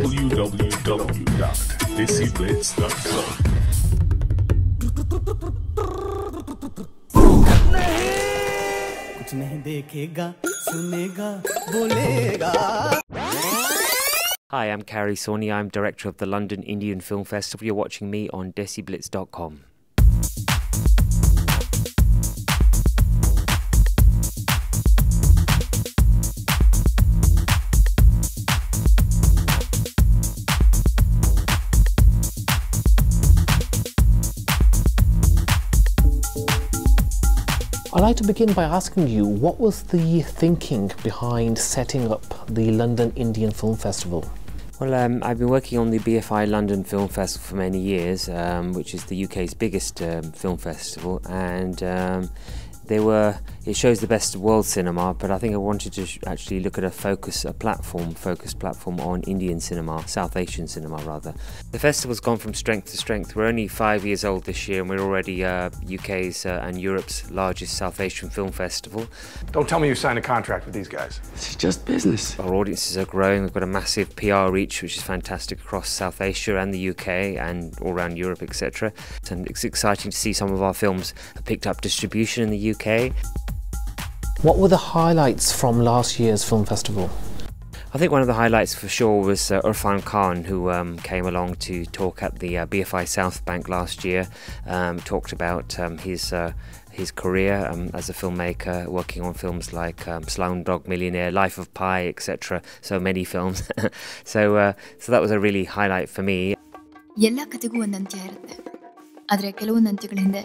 www.DESIblitz.com. Hi, I'm Cary Sawhney. I'm director of the London Indian Film Festival. You're watching me on DESIblitz.com. I'd like to begin by asking you, what was the thinking behind setting up the London Indian Film Festival? Well, I've been working on the BFI London Film Festival for many years, which is the UK's biggest film festival, and it shows the best of world cinema, but I think I wanted to actually look at a focused platform on Indian cinema, South Asian cinema rather. The festival's gone from strength to strength. We're only 5 years old this year and we're already UK's and Europe's largest South Asian film festival. Don't tell me you signed a contract with these guys. It's just business. Our audiences are growing. We've got a massive PR reach, which is fantastic across South Asia and the UK and all around Europe, etc. And it's exciting to see some of our films have picked up distribution in the UK. What were the highlights from last year's film festival? I think one of the highlights for sure was Irfan Khan, who came along to talk at the BFI South Bank last year, talked about his career as a filmmaker, working on films like Slumdog Millionaire, Life of Pi, etc. So many films. so that was a really highlight for me. ಎಲ್ಲ ಕಥೆಗೂ ಒಂದು ಅಂತ್ಯ ಇರುತ್ತೆ. ಆದರೆ ಕೆಲವೊಂದು ಅಂತ್ಯಗಳ ಹಿಂದೆ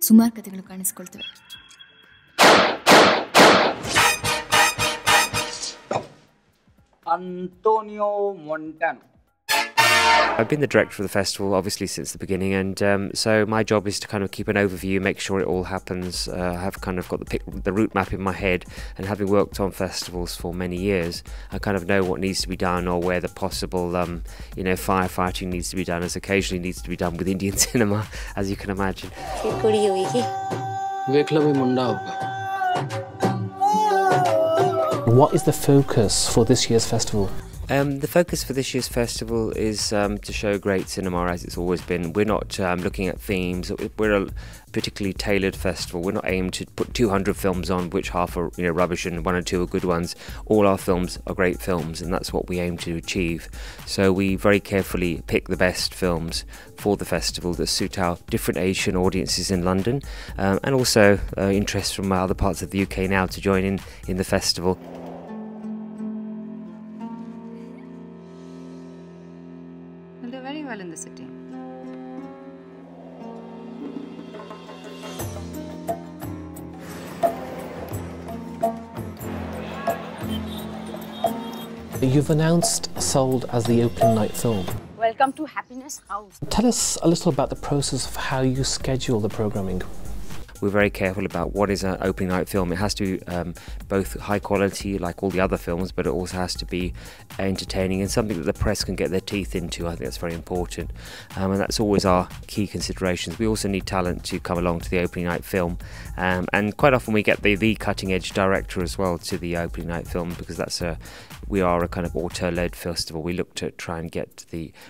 ಸುಮಾರು ಕಥೆಗಳು ಕಾಣಿಸಿಕೊಳ್ತವೆ. Antonio Montano. I've been the director of the festival obviously since the beginning, and so my job is to kind of keep an overview, make sure it all happens. I have kind of got the route map in my head, and having worked on festivals for many years, I kind of know what needs to be done or where the possible firefighting needs to be done, as occasionally needs to be done with Indian cinema, as you can imagine. What is the focus for this year's festival? The focus for this year's festival is to show great cinema, as it's always been. We're not looking at themes. We're a particularly tailored festival. We're not aimed to put 200 films on, which half are rubbish and one or two are good ones. All our films are great films, and that's what we aim to achieve. So we very carefully pick the best films for the festival that suit our different Asian audiences in London, and also interest from other parts of the UK now to join in the festival. They'll do very well in the city. You've announced Sold as the opening night film. Welcome to Happiness House. Tell us a little about the process of how you schedule the programming. We're very careful about what is an opening night film. It has to be both high quality, like all the other films, but it also has to be entertaining and something that the press can get their teeth into. I think that's very important, and that's always our key considerations. We also need talent to come along to the opening night film, and quite often we get the cutting edge director as well to the opening night film, because we are a kind of auteur-led festival. We look to try and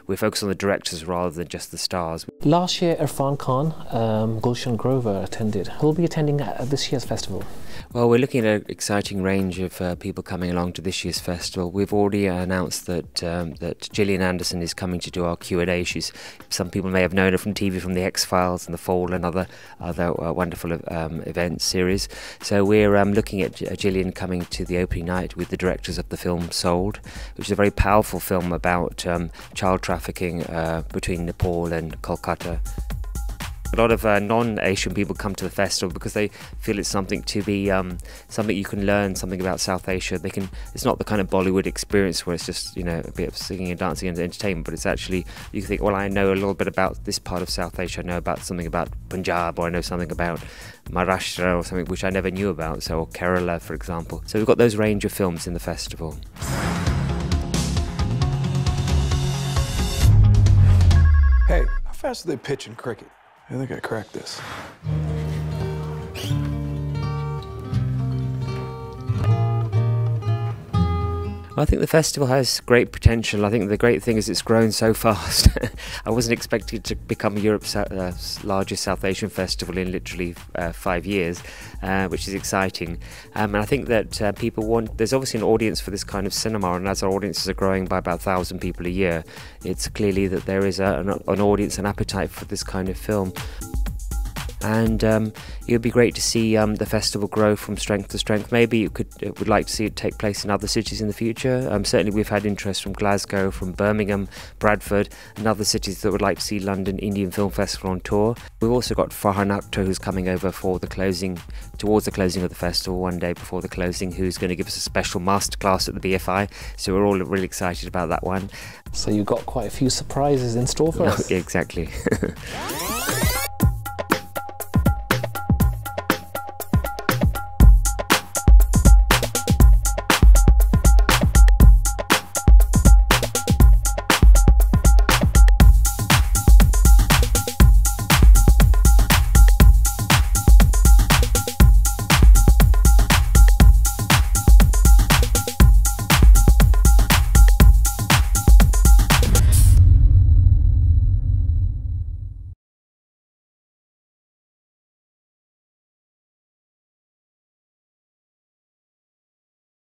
we're focused on the directors rather than just the stars. Last year, Irfan Khan, Gulshan Grover attended. Who will be attending at this year's festival? Well, we're looking at an exciting range of people coming along to this year's festival. We've already announced that Gillian Anderson is coming to do our Q&A. Some people may have known her from TV, from The X-Files and The Fall and other wonderful event series. So we're looking at Gillian coming to the opening night with the directors of the film Sold, which is a very powerful film about child trafficking between Nepal and Kolkata. A lot of non-Asian people come to the festival because they feel it's something to be something you can learn something about South Asia. It's not the kind of Bollywood experience where it's just a bit of singing and dancing and entertainment, but it's actually, you think, well, I know a little bit about this part of South Asia. I know about something about Punjab, or I know something about Maharashtra or something which I never knew about, or Kerala, for example. So we've got those range of films in the festival. Hey, how fast do they pitch in cricket? I think I cracked this. I think the festival has great potential. I think the great thing is it's grown so fast. I wasn't expecting it to become Europe's largest South Asian festival in literally 5 years, which is exciting. And I think that there's obviously an audience for this kind of cinema, and as our audiences are growing by about 1,000 people a year, it's clearly that there is an audience, an appetite for this kind of film. And it would be great to see the festival grow from strength to strength. Maybe you would like to see it take place in other cities in the future. Certainly we've had interest from Glasgow, from Birmingham, Bradford, and other cities that would like to see London Indian Film Festival on tour. We've also got Farhan Akhtar, who's coming over towards the closing of the festival, one day before the closing, who's going to give us a special masterclass at the BFI. So we're all really excited about that one. So you've got quite a few surprises in store for us. Exactly.